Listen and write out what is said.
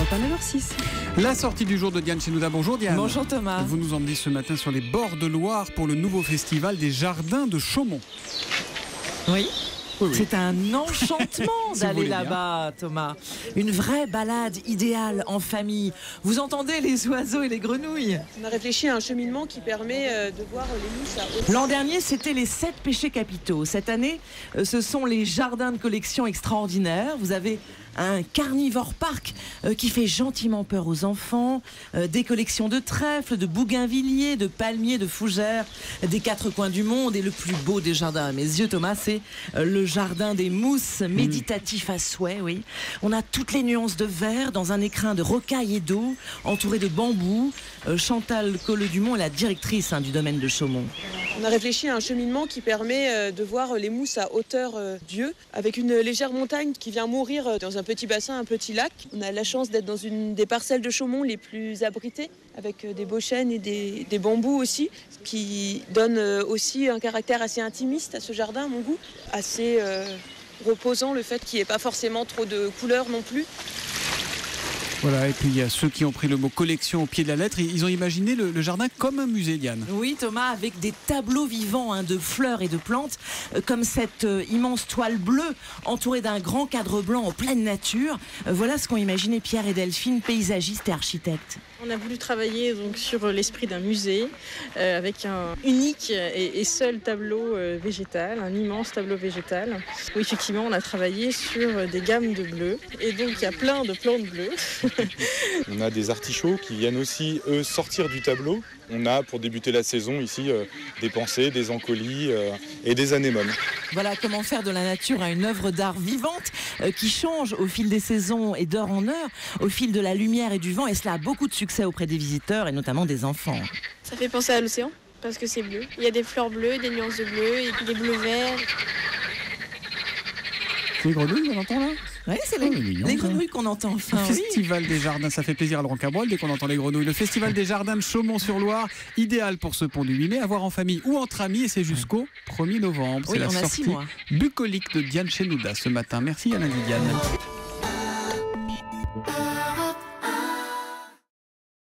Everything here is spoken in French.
Europe 1 9h06. La sortie du jour de Diane Chenouda. Bonjour Diane. Bonjour Thomas. Vous nous emmenez ce matin sur les bords de Loire pour le nouveau festival des Jardins de Chaumont. Oui. Oui. C'est un enchantement Si vous d'aller voulez bien. là-bas, Thomas. Une vraie balade idéale en famille. Vous entendez les oiseaux et les grenouilles? On a réfléchi à un cheminement qui permet de voir les mousses à haute. L'an dernier, c'était les 7 péchés capitaux. Cette année, ce sont les jardins de collection extraordinaires. Vous avez un carnivore park qui fait gentiment peur aux enfants, des collections de trèfles, de bougainvilliers, de palmiers, de fougères, des 4 coins du monde, et le plus beau des jardins à mes yeux, Thomas, c'est le jardin des mousses, méditatif à souhait, oui. On a toutes les nuances de vert dans un écrin de rocaille et d'eau, entouré de bambous. Chantal Colleux-Dumont est la directrice du domaine de Chaumont. On a réfléchi à un cheminement qui permet de voir les mousses à hauteur d'yeux, avec une légère montagne qui vient mourir dans un petit bassin, un petit lac. On a la chance d'être dans une des parcelles de Chaumont les plus abritées, avec des beaux chênes et des bambous aussi, ce qui donne aussi un caractère assez intimiste à ce jardin, à mon goût, assez reposant, le fait qu'il n'y ait pas forcément trop de couleurs non plus. Voilà, et puis il y a ceux qui ont pris le mot collection au pied de la lettre. Ils ont imaginé le jardin comme un musée, Diane. Oui, Thomas, avec des tableaux vivants de fleurs et de plantes, comme cette immense toile bleue entourée d'un grand cadre blanc en pleine nature. Voilà ce qu'ont imaginé Pierre et Delphine, paysagistes et architectes. On a voulu travailler donc sur l'esprit d'un musée avec un unique et seul tableau végétal, un immense tableau végétal. Où effectivement, on a travaillé sur des gammes de bleus et donc il y a plein de plantes bleues. On a des artichauts qui viennent aussi, eux, sortir du tableau. On a, pour débuter la saison, ici, des pensées, des encolis et des anémones. Voilà comment faire de la nature une œuvre d'art vivante qui change au fil des saisons et d'heure en heure, au fil de la lumière et du vent. Et cela a beaucoup de succès auprès des visiteurs et notamment des enfants. Ça fait penser à l'océan parce que c'est bleu. Il y a des fleurs bleues, des nuances de bleu, et des bleus verts. C'est les grenouilles, on entend là? Oui, c'est les grenouilles qu'on entend enfin. Le festival des jardins, ça fait plaisir à Laurent Cabrol dès qu'on entend les grenouilles. Le festival des jardins de Chaumont-sur-Loire, idéal pour ce pont du 8 mai, à voir en famille ou entre amis, et c'est jusqu'au 1er novembre. Oui, C'est la on a 6 sortie mois. bucolique de Diane Chenouda ce matin. Merci à lundi Diane.